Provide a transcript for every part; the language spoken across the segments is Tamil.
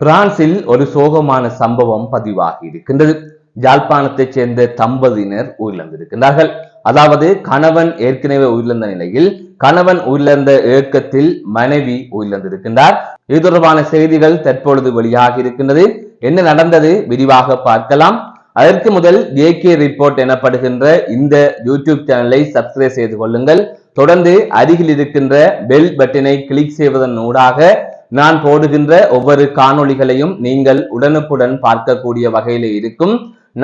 பிரான்சில் ஒரு சோகமான சம்பவம் பதிவாகி இருக்கின்றது. யாழ்ப்பாணத்தைச் சேர்ந்த தம்பதியினர் உயிரிழந்திருக்கின்றார்கள். அதாவது கணவன் ஏற்கனவே உயிரிழந்த நிலையில் கணவன் உயிரிழந்த ஏக்கத்தில் மனைவி உயிரிழந்திருக்கின்றார். இது தொடர்பான செய்திகள் தற்பொழுது வெளியாகி இருக்கின்றது. என்ன நடந்தது விரிவாக பார்க்கலாம். அதற்கு முதல் ஜேகே ரிப்போர்ட் எனப்படுகின்ற இந்த யூடியூப் சேனலை சப்ஸ்கிரைப் செய்து கொள்ளுங்கள். தொடர்ந்து அருகில் இருக்கின்ற பெல் பட்டனை கிளிக் செய்வதன் ஊடாக நான் போடுகின்ற ஒவ்வொரு காணொளிகளையும் நீங்கள் உடனுக்குடன் பார்க்கக்கூடிய வகையிலே இருக்கும்.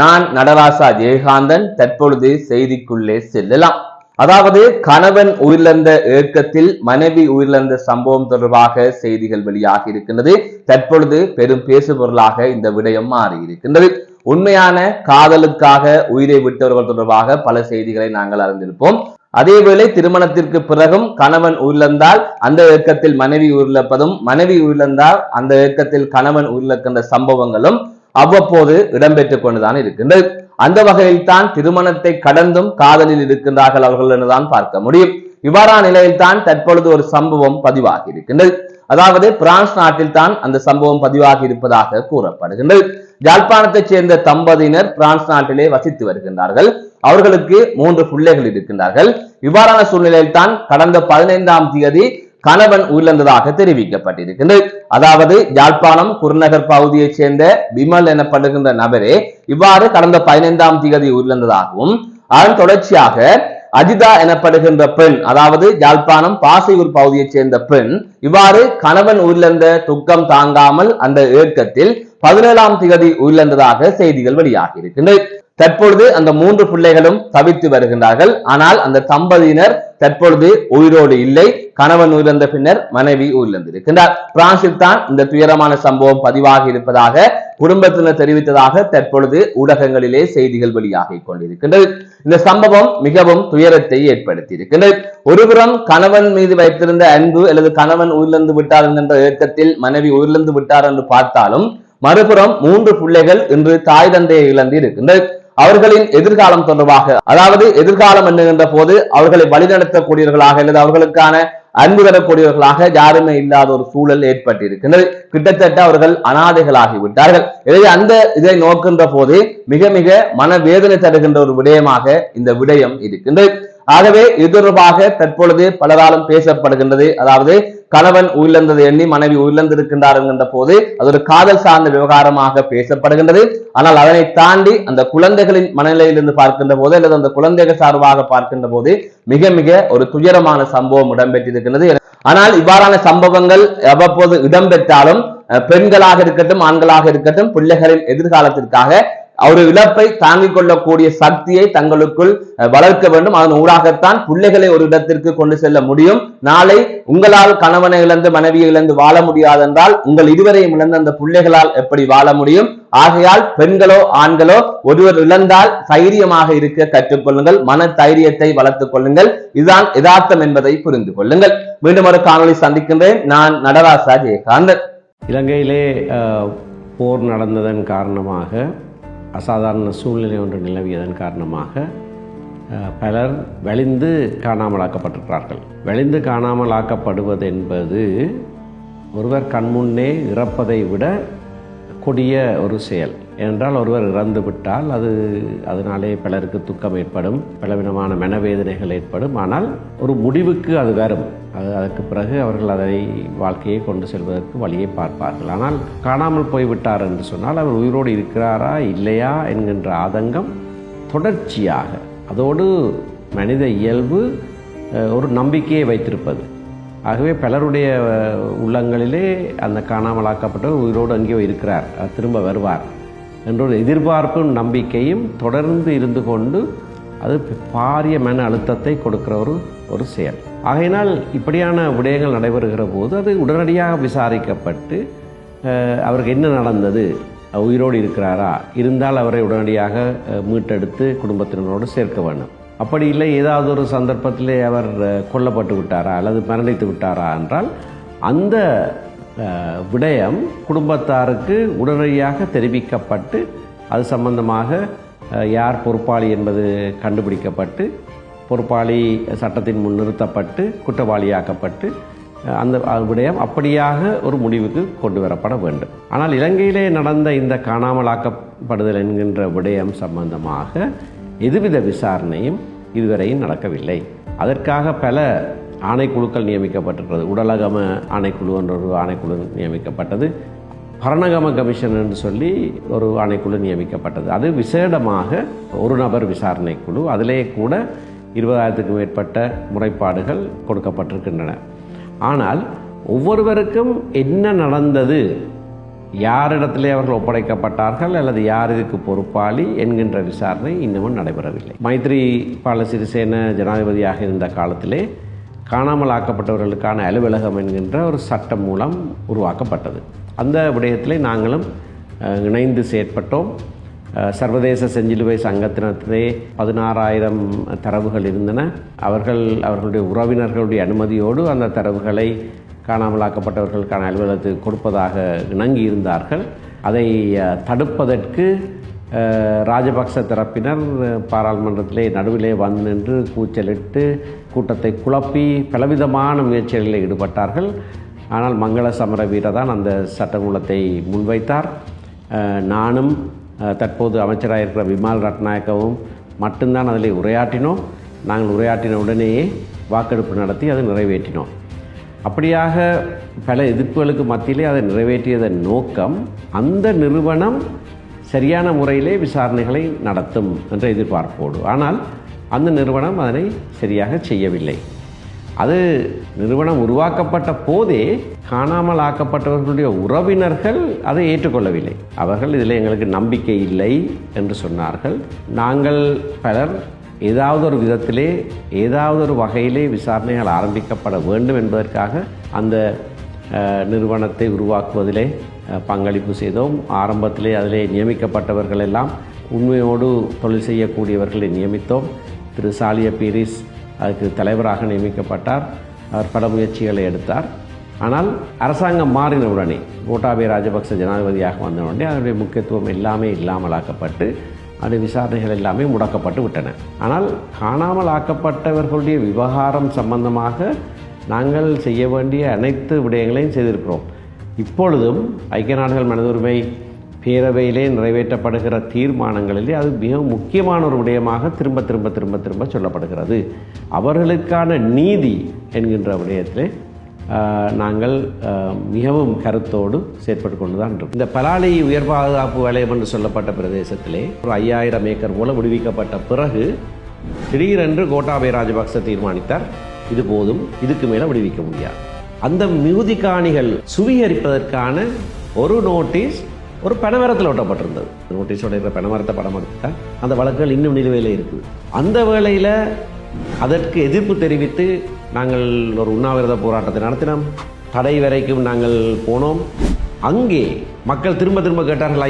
நான் நடராசா ஜெயகாந்தன். தற்பொழுது செய்திக்குள்ளே செல்லலாம். அதாவது கணவன் உயிரிழந்த ஏக்கத்தில் மனைவி உயிரிழந்த சம்பவம் தொடர்பாக செய்திகள் வெளியாகி இருக்கின்றது. தற்பொழுது பெரும் பேசுபொருளாக இந்த விடயம் மாறி இருக்கின்றது. உண்மையான காதலுக்காக உயிரை விட்டவர்கள் தொடர்பாக பல செய்திகளை நாங்கள் அறிந்திருப்போம். அதேவேளை திருமணத்திற்கு பிறகும் கணவன் உயிரிழந்தால் அந்த இயக்கத்தில் மனைவி உயிரிழப்பதும், மனைவி உயிரிழந்தால் அந்த இயக்கத்தில் கணவன் உயிரிழக்கின்ற சம்பவங்களும் அவ்வப்போது இடம்பெற்றுக் கொண்டுதான் இருக்கின்றது. அந்த வகையில் தான் திருமணத்தை கடந்தும் காதலில் இருக்கின்றார்கள் அவர்கள் என்றுதான் பார்க்க முடியும். இவ்வாறான நிலையில் தான் தற்பொழுது ஒரு சம்பவம் பதிவாகி இருக்கின்றது. அதாவது பிரான்ஸ் நாட்டில் தான் அந்த சம்பவம் பதிவாகி இருப்பதாக கூறப்படுகின்றது. யாழ்ப்பாணத்தைச் சேர்ந்த தம்பதியினர் பிரான்ஸ் நாட்டிலே வசித்து வருகின்றார்கள். அவர்களுக்கு 3 பிள்ளைகள் இருக்கின்றார்கள். இவ்வாறான சூழ்நிலையில் தான் கடந்த 15ஆம் தேதி கணவன் உயிரிழந்ததாக தெரிவிக்கப்பட்டிருக்கின்றது. அதாவது யாழ்ப்பாணம் குருநகர் பகுதியைச் சேர்ந்த விமல் எனப்படுகின்ற நபரே இவ்வாறு கடந்த 15ஆம் தேதி உயிரிழந்ததாகவும், அதன் தொடர்ச்சியாக அஜிதா எனப்படுகின்ற பெண், அதாவது யாழ்ப்பாணம் பாசையூர் பகுதியைச் சேர்ந்த பெண் இவ்வாறு கணவன் உயிரிழந்த துக்கம் தாங்காமல் அந்த ஏக்கத்தில் 17ஆம் தேதி உயிரிழந்ததாக செய்திகள் வெளியாகி இருக்கின்றது. தற்பொழுது அந்த 3 பிள்ளைகளும் தவித்து வருகின்றார்கள். ஆனால் அந்த தம்பதியினர் தற்பொழுது உயிரோடு இல்லை. கணவன் உயிரிழந்த பின்னர் மனைவி உயிரிழந்திருக்கின்றார். பிரான்சில் தான் இந்த துயரமான சம்பவம் பதிவாகி இருப்பதாக குடும்பத்தினர் தெரிவித்ததாக தற்பொழுது ஊடகங்களிலே செய்திகள் வெளியாகி கொண்டிருக்கின்றது. இந்த சம்பவம் மிகவும் துயரத்தை ஏற்படுத்தி இருக்கின்றது. ஒருபுறம் கணவன் மீது வைத்திருந்த அன்பு அல்லது கணவன் உயிரிழந்து விட்டார் என்ற ஏக்கத்தில் மனைவி உயிரிழந்து விட்டார் என்று பார்த்தாலும், மறுபுறம் 3 பிள்ளைகள் இன்று தாய் தந்தையை இழந்து இருக்கின்றது. அவர்களின் எதிர்காலம் தொடர்பாக, அதாவது எதிர்காலம் என்கின்ற போது அவர்களை வழிநடத்தக்கூடியவர்களாக அல்லது அவர்களுக்கான அன்பு தரக்கூடியவர்களாக யாருமே இல்லாத ஒரு சூழல் ஏற்பட்டிருக்கின்றது. கிட்டத்தட்ட அவர்கள் அனாதைகளாகி விட்டார்கள். எனவே அந்த இதை நோக்கின்ற போது மிக மிக மனவேதனை தருகின்ற ஒரு விடயமாக இந்த விடயம் இருக்கின்றது. ஆகவே இது தொடர்பாக தற்பொழுது பலராலும் பேசப்படுகின்றது. அதாவது கணவன் உயிரிழந்ததை எண்ணி மனைவி உயிரிழந்திருக்கின்றார் என்கின்ற போது அது ஒரு காதல் சார்ந்த விவகாரமாக பேசப்படுகின்றது. ஆனால் அதனை தாண்டி அந்த குழந்தைகளின் மனநிலையிலிருந்து பார்க்கின்ற போது அல்லது அந்த குழந்தைகள் சார்பாக பார்க்கின்ற போது மிக மிக ஒரு துயரமான சம்பவம் இடம்பெற்றிருக்கின்றது. ஆனால் இவ்வாறான சம்பவங்கள் அவ்வப்போது இடம்பெற்றாலும் பெண்களாக இருக்கட்டும் ஆண்களாக இருக்கட்டும் பிள்ளைகளின் எதிர்காலத்திற்காக ஒரு இழப்பை தாங்கிக் கொள்ளக்கூடிய சக்தியை தங்களுக்குள் வளர்க்க வேண்டும். அதன் ஊடாகத்தான் பிள்ளைகளை ஒரு இடத்திற்கு கொண்டு செல்ல முடியும். நாளை உங்களால் கணவனை இழந்து மனைவியை இழந்து வாழ முடியாது என்றால் உங்கள் இருவரையும் இழந்து அந்த பிள்ளைகளால் எப்படி வாழ முடியும்? ஆகையால் பெண்களோ ஆண்களோ ஒருவர் இழந்தால் தைரியமாக இருக்க கற்றுக்கொள்ளுங்கள். மன தைரியத்தை வளர்த்துக் கொள்ளுங்கள். இதுதான் யதார்த்தம் என்பதை புரிந்து கொள்ளுங்கள். மீண்டும் ஒரு காணொலி சந்திக்கின்றேன். நான் நடராசா ஜெயகாந்தன். இலங்கையிலே போர் நடந்ததன் காரணமாக அசாதாரண சூழ்நிலை ஒன்று நிலவியதன் காரணமாக பலர் வலிந்து காணாமலாக்கப்பட்டிருக்கிறார்கள். வலிந்து காணாமலாக்கப்படுவது என்பது ஒருவர் கண்முன்னே இறப்பதை விட கொடிய ஒரு செயல். ஏனென்றால் ஒருவர் இறந்து விட்டால் அதனாலே பலருக்கு துக்கம் ஏற்படும், பலவிதமான மனவேதனைகள் ஏற்படும். ஆனால் ஒரு முடிவுக்கு அது வரும். அதற்கு பிறகு அவர்கள் அதை வாழ்க்கையை கொண்டு செல்வதற்கு வழியை பார்ப்பார்கள். ஆனால் காணாமல் போய்விட்டார் என்று சொன்னால் அவர் உயிரோடு இருக்கிறாரா இல்லையா என்கின்ற ஆதங்கம் தொடர்ச்சியாக, அதோடு மனித இயல்பு ஒரு நம்பிக்கையை வைத்திருப்பது. ஆகவே பலருடைய உள்ளங்களிலே அந்த காணாமலாக்கப்பட்டவர் உயிரோடு அங்கேயோ இருக்கிறார், திரும்ப வருவார் என்ற ஒரு எதிர்பார்ப்பும் நம்பிக்கையும் தொடர்ந்து இருந்து கொண்டு அது பாரிய மன அழுத்தத்தை கொடுக்கிற ஒரு செயல். ஆகையினால் இப்படியான விடயங்கள் நடைபெறுகிற போது அது உடனடியாக விசாரிக்கப்பட்டு அவருக்கு என்ன நடந்தது, உயிரோடு இருக்கிறாரா, இருந்தால் அவரை உடனடியாக மீட்டெடுத்து குடும்பத்தினரோடு சேர்க்க வேண்டும். அப்படி இல்லை ஏதாவது ஒரு சந்தர்ப்பத்திலே அவர் கொல்லப்பட்டு விட்டாரா அல்லது மரணித்து விட்டாரா என்றால் அந்த விடயம் குடும்பத்தாருக்கு உடனடியாக தெரிவிக்கப்பட்டு அது சம்பந்தமாக யார் பொறுப்பாளி என்பது கண்டுபிடிக்கப்பட்டு பொறுப்பாளி சட்டத்தின் முன் நிறுத்தப்பட்டு குற்றவாளியாக்கப்பட்டு அந்த விடயம் அப்படியாக ஒரு முடிவுக்கு கொண்டு வரப்பட வேண்டும். ஆனால் இலங்கையிலே நடந்த இந்த காணாமலாக்கப்படுதல் என்கின்ற விடயம் சம்பந்தமாக எதுவித விசாரணையும் இதுவரையும் நடக்கவில்லை. அதற்காக பல ஆணைக்குழுக்கள் நியமிக்கப்பட்டிருக்கிறது. உடலகம ஆணைக்குழு என்ற ஒரு ஆணைக்குழு நியமிக்கப்பட்டது. பரணகம கமிஷன் என்று சொல்லி ஒரு ஆணைக்குழு நியமிக்கப்பட்டது. அது விசேடமாக ஒரு நபர் விசாரணை குழு. அதிலே கூட 20,000க்கும் மேற்பட்ட முறைப்பாடுகள் கொடுக்கப்பட்டிருக்கின்றன. ஆனால் ஒவ்வொருவருக்கும் என்ன நடந்தது, யாரிடத்திலே அவர்கள் ஒப்படைக்கப்பட்டார்கள் அல்லது யார் இதுக்கு பொறுப்பாளி என்கின்ற விசாரணை இன்னமும் நடைபெறவில்லை. மைத்ரிபால சிறிசேன ஜனாதிபதியாக இருந்த காலத்திலே காணாமல் ஆக்கப்பட்டவர்களுக்கான அலுவலகம் என்கின்ற ஒரு சட்டம் மூலம் உருவாக்கப்பட்டது. அந்த விடயத்திலே நாங்களும் இணைந்து செயற்பட்டோம். சர்வதேச செஞ்சிலுவை சங்கத்தினத்திலே 16,000 தரவுகள் இருந்தன. அவர்களுடைய உறவினர்களுடைய அனுமதியோடு அந்த தரவுகளை காணாமலாக்கப்பட்டவர்களுக்கான அலுவலகத்துக்கு கொடுப்பதாக இணங்கி இருந்தார்கள். அதை தடுப்பதற்கு ராஜபக்ச தரப்பினர் பாராளுமன்றத்திலே நடுவிலே வந்து நின்று கூச்சலிட்டு கூட்டத்தை குழப்பி பலவிதமான முயற்சிகளில் ஈடுபட்டார்கள். ஆனால் மங்கள சமரவீர தான் அந்த சட்டமூலத்தை முன்வைத்தார். நானும் தற்போது அமைச்சராக இருக்கிற விமல் ரட்நாயக்கவும் மட்டும்தான் அதில் உரையாற்றினோம். நாங்கள் உரையாற்றின உடனேயே வாக்கெடுப்பு நடத்தி அதை நிறைவேற்றினோம். அப்படியாக பல எதிர்ப்புகளுக்கு மத்தியிலே அதை நிறைவேற்றியதன் நோக்கம் அந்த நிறுவனம் சரியான முறையிலே விசாரணைகளை நடத்தும் என்ற எதிர்பார்ப்போடு. ஆனால் அந்த நிறுவனம் அதனை சரியாக செய்யவில்லை. அது நிறுவனம் உருவாக்கப்பட்ட போதே காணாமல் ஆக்கப்பட்டவர்களுடைய உறவினர்கள் அதை ஏற்றுக்கொள்ளவில்லை. அவர்கள் இதில் எங்களுக்கு நம்பிக்கை இல்லை என்று சொன்னார்கள். நாங்கள் பலர் ஏதாவது ஒரு விதத்திலே ஏதாவது ஒரு வகையிலே விசாரணைகள் ஆரம்பிக்கப்பட வேண்டும் என்பதற்காக அந்த நிறுவனத்தை உருவாக்குவதிலே பங்களிப்பு செய்தோம். ஆரம்பத்திலே அதிலே நியமிக்கப்பட்டவர்கள் எல்லாம் உண்மையோடு தொழில் செய்யக்கூடியவர்களை நியமித்தோம். திரு சாலிய பீரிஸ் அதுக்கு தலைவராக நியமிக்கப்பட்டார். அவர் பல முயற்சிகளை எடுத்தார். ஆனால் அரசாங்கம் மாறினவுடனே கோட்டாபய ராஜபக்ச ஜனாதிபதியாக வந்தவுடனே அதனுடைய முக்கியத்துவம் எல்லாமே இல்லாமலாக்கப்பட்டு அது விசாரணைகள் எல்லாமே முடக்கப்பட்டு விட்டன. ஆனால் காணாமல் ஆக்கப்பட்டவர்களுடைய விவகாரம் சம்பந்தமாக நாங்கள் செய்ய வேண்டிய அனைத்து விடயங்களையும் செய்திருக்கிறோம். இப்பொழுதும் ஐக்கிய நாடுகள் மனித உரிமை பேரவையிலே நிறைவேற்றப்படுகிற தீர்மானங்களிலே அது மிக முக்கியமான ஒரு விடயமாக திரும்ப திரும்ப திரும்ப திரும்ப சொல்லப்படுகிறது. அவர்களுக்கான நீதி என்கின்ற விடயத்திலே நாங்கள் மிகவும் கருத்தோடு செயற்பட்டு கொண்டு தான் இருக்கோம். இந்த பலாலி உயர் பாதுகாப்பு வலயம் என்று சொல்லப்பட்ட பிரதேசத்திலே ஒரு 5000 ஏக்கர் போல விடுவிக்கப்பட்ட பிறகு திடீரென்று கோட்டாபய ராஜபக்ச தீர்மானித்தார், இது போதும், இதுக்கு மேலே விடுவிக்க முடியாது. அந்த மிகுதி காணிகள் சுவீகரிப்பதற்கான ஒரு நோட்டீஸ் ஒரு பனைமரத்தில் ஒட்டப்பட்டிருந்தது. நோட்டீஸோட இருக்கிற பனைமரத்தை படம் எடுத்தால் அந்த வழக்குகள் இன்னும் நிலுவையில் இருக்குது. அந்த வேளையில் அதற்கு எதிர்ப்பு தெரிவித்து நாங்கள் ஒரு உண்ணாவிரத போராட்டத்தை நடத்தினோம். தடை வரைக்கும் நாங்கள் போனோம். அங்கே மக்கள் திரும்ப திரும்ப கேட்டார்கள்,